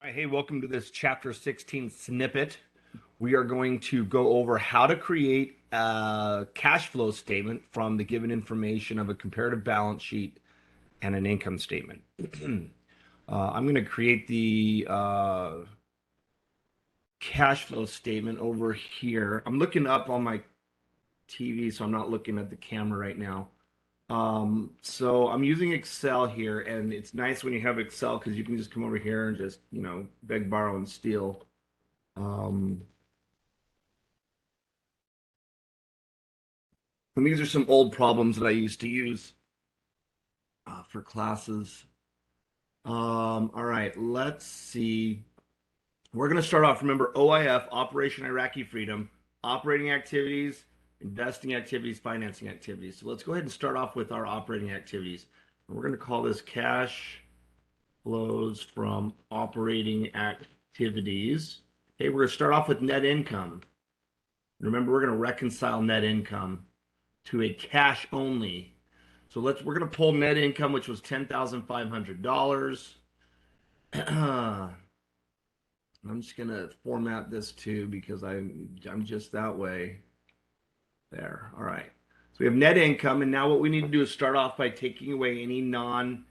Hi, hey, welcome to this chapter 16 snippet. We are going to go over how to create a cash flow statement from the given information of a comparative balance sheet and an income statement. I'm going to create the cash flow statement over here. I'm looking up on my TV, so I'm not looking at the camera right now. So I'm using Excel here, and it's nice when you have Excel because you can just come over here and just, beg, borrow, and steal. Um, and these are some old problems that I used to use for classes. All right, let's see. We're going to start off. Remember, OIF, Operation Iraqi Freedom, operating activities, investing activities, financing activities. So let's go ahead and start off with our operating activities. And we're going to call this cash flows from operating activities. Okay, we're going to start off with net income. Remember, we're going to reconcile net income to a cash only. So we're going to pull net income, which was $10,500. I'm just going to format this too because I'm just that way. There. All right. So we have net income, and now what we need to do is start off by taking away any non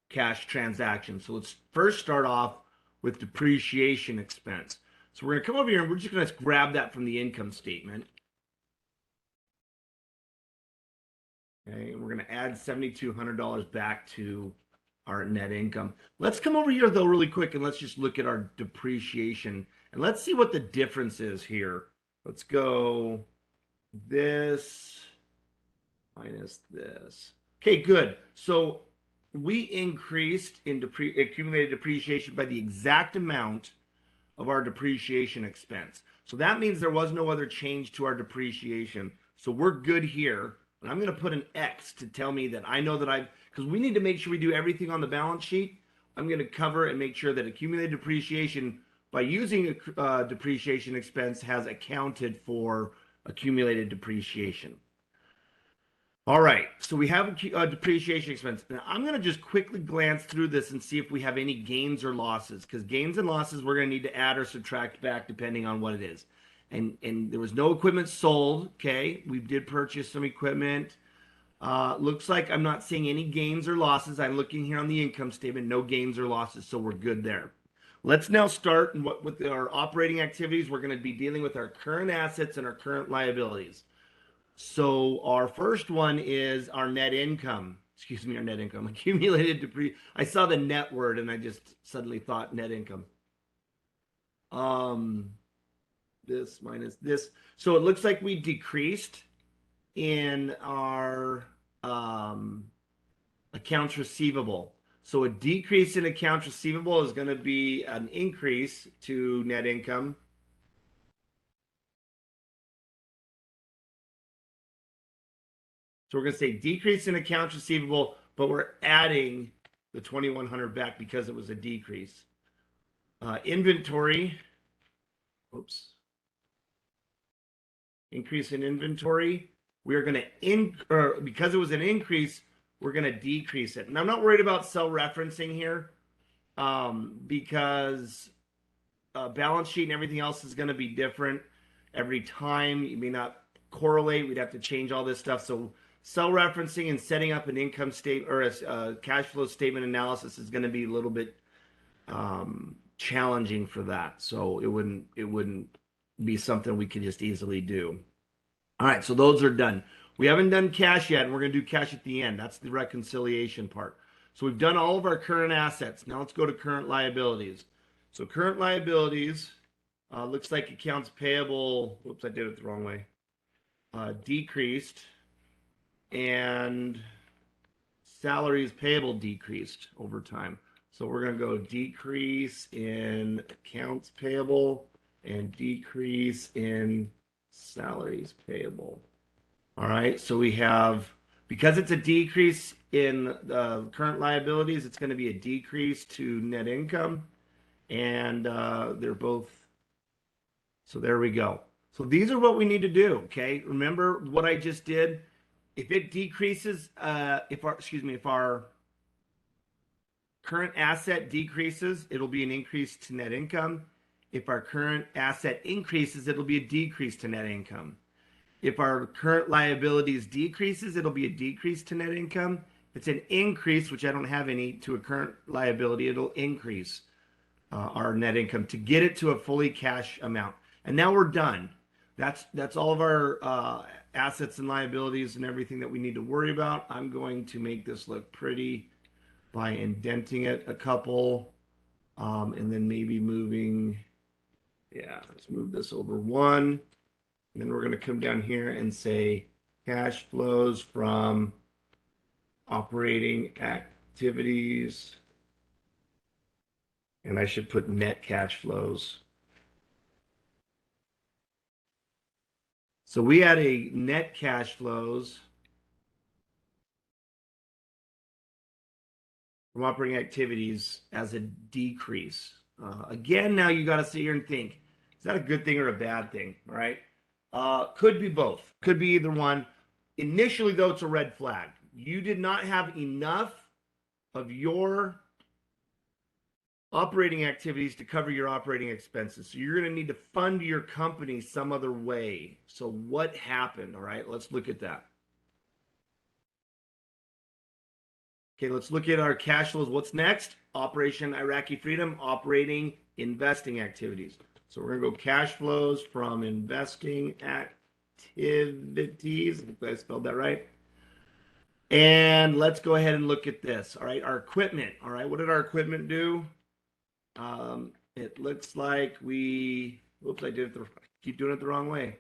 cash transactions. So let's first start off with depreciation expense. So we're going to come over here and we're just going to grab that from the income statement. Okay, and we're going to add $7,200 back to our net income. Let's come over here though really quick and let's just look at our depreciation and let's see what the difference is here. Let's go this minus this. Okay, good. So we increased in accumulated depreciation by the exact amount of our depreciation expense. So that means there was no other change to our depreciation. So we're good here. And I'm going to put an X to tell me that I know that because we need to make sure we do everything on the balance sheet. I'm going to cover and make sure that accumulated depreciation by using a depreciation expense has accounted for accumulated depreciation. All right, so we have a depreciation expense. Now I'm going to just quickly glance through this and see if we have any gains or losses, because gains and losses we're going to need to add or subtract back depending on what it is. And there was no equipment sold. Okay, we did purchase some equipment. Looks like I'm not seeing any gains or losses. I'm looking here on the income statement, no gains or losses, so we're good there. Let's now start with our operating activities. We're going to be dealing with our current assets and our current liabilities. So our first one is our net income. Excuse me, our net income. Accumulated depreciation. I saw the net word and I just suddenly thought net income. This minus this. So it looks like we decreased in our accounts receivable. So a decrease in accounts receivable is going to be an increase to net income. So we're going to say decrease in accounts receivable, but we're adding the 2,100 back because it was a decrease. Inventory, oops. Increase in inventory. We are going to, because it was an increase, we're going to decrease it. And I'm not worried about cell referencing here because balance sheet and everything else is going to be different every time. You may not correlate. We'd have to change all this stuff. So cell referencing and setting up an income statement or a cash flow statement analysis is going to be a little bit challenging for that. So it wouldn't be something we could just easily do. All right, so those are done. We haven't done cash yet, and we're going to do cash at the end. That's the reconciliation part. So we've done all of our current assets. Now let's go to current liabilities. So current liabilities looks like accounts payable. Whoops, I did it the wrong way. Decreased, and salaries payable decreased over time. So we're going to go decrease in accounts payable and decrease in salaries payable. All right, so we have, because it's a decrease in the current liabilities, it's going to be a decrease to net income, and they're both, so there we go. So these are what we need to do, okay? Remember what I just did? If it decreases, if our current asset decreases, it'll be an increase to net income. If our current asset increases, it'll be a decrease to net income. If our current liabilities decreases, it'll be a decrease to net income. If it's an increase, which I don't have any, to a current liability, it'll increase our net income to get it to a fully cash amount. And now we're done. That's all of our assets and liabilities and everything that we need to worry about. I'm going to make this look pretty by indenting it a couple, and then maybe moving. Yeah, let's move this over one. And then we're going to come down here and say cash flows from operating activities. And I should put net cash flows. So we had a net cash flows from operating activities as a decrease. Again, now you got to sit here and think, is that a good thing or a bad thing? All right. Could be both. Could be either one. Initially, though, it's a red flag. You did not have enough of your operating activities to cover your operating expenses. So you're going to need to fund your company some other way. So what happened? All right, let's look at that. Okay, let's look at our cash flows. What's next? Operation Iraqi Freedom, operating investing activities. So we're going to go cash flows from investing activities. I think I spelled that right. And let's go ahead and look at this. All right, our equipment. All right, what did our equipment do? It looks like we, whoops, I keep doing it the wrong way.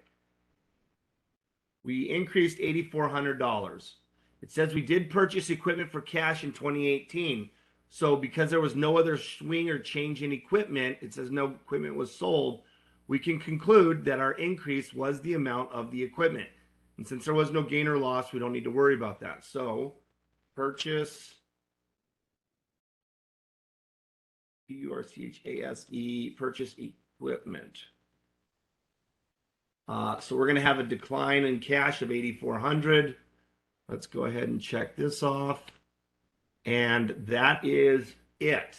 We increased $8,400. It says we did purchase equipment for cash in 2018. So because there was no other swing or change in equipment, it says no equipment was sold. We can conclude that our increase was the amount of the equipment. And since there was no gain or loss, we don't need to worry about that. So purchase, P-U-R-C-H-A-S-E, purchase equipment. So we're going to have a decline in cash of $8,400. Let's go ahead and check this off. And that is it.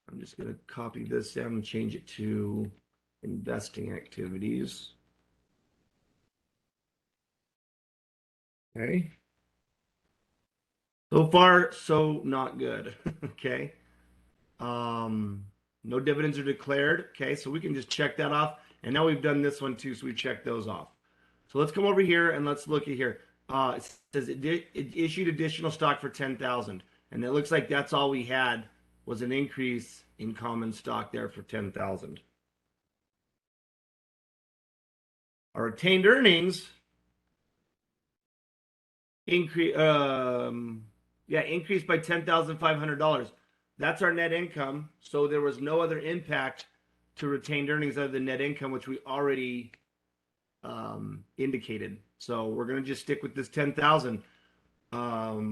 I'm just going to copy this down and change it to investing activities. Okay. So far, so not good. Okay. No dividends are declared. Okay, so we can just check that off. And now we've done this one too, so we checked those off. So let's come over here and let's look at here. It says it issued additional stock for 10,000, and it looks like that's all we had was an increase in common stock there for 10,000. Our retained earnings increased by $10,500. That's our net income. So there was no other impact to retained earnings other than net income, which we already indicated. So we're going to just stick with this 10,000. Cash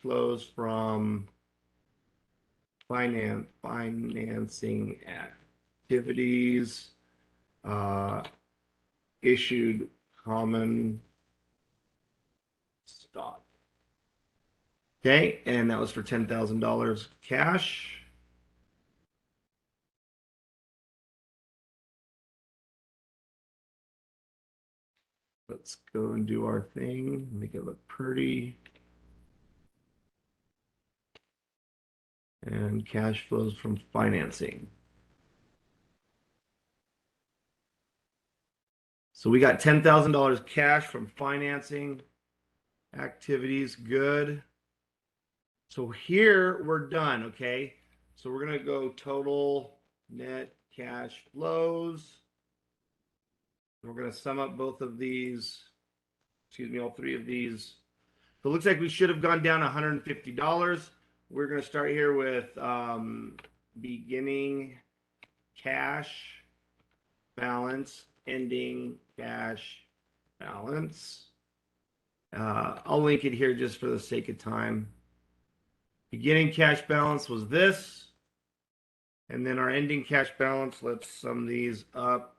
flows from financing activities, issued common stock. Okay, and that was for $10,000 cash. Let's go and do our thing, make it look pretty. And cash flows from financing. So we got $10,000 cash from financing activities. Good. So here we're done. Okay. So we're going to go total net cash flows. We're going to sum up both of these, all three of these. So it looks like we should have gone down $150. We're going to start here with beginning cash balance, ending cash balance. I'll link it here just for the sake of time. Beginning cash balance was this. And then our ending cash balance, let's sum these up.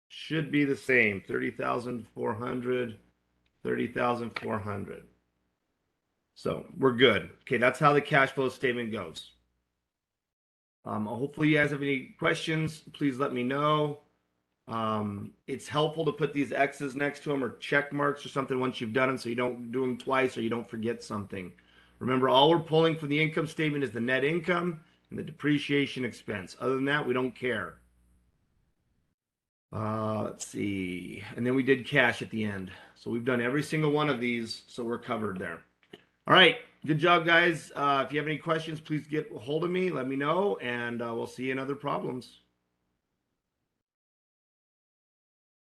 should be the same, 30,400, 30,400. So we're good. Okay, that's how the cash flow statement goes. Hopefully you guys have any questions, please let me know. It's helpful to put these X's next to them or check marks or something once you've done them so you don't do them twice or you don't forget something. Remember, all we're pulling from the income statement is the net income and the depreciation expense. Other than that, we don't care. Let's see. And then we did cash at the end. So we've done every single one of these, so we're covered there. All right. Good job, guys. If you have any questions, please get a hold of me. Let me know, and we'll see you in other problems.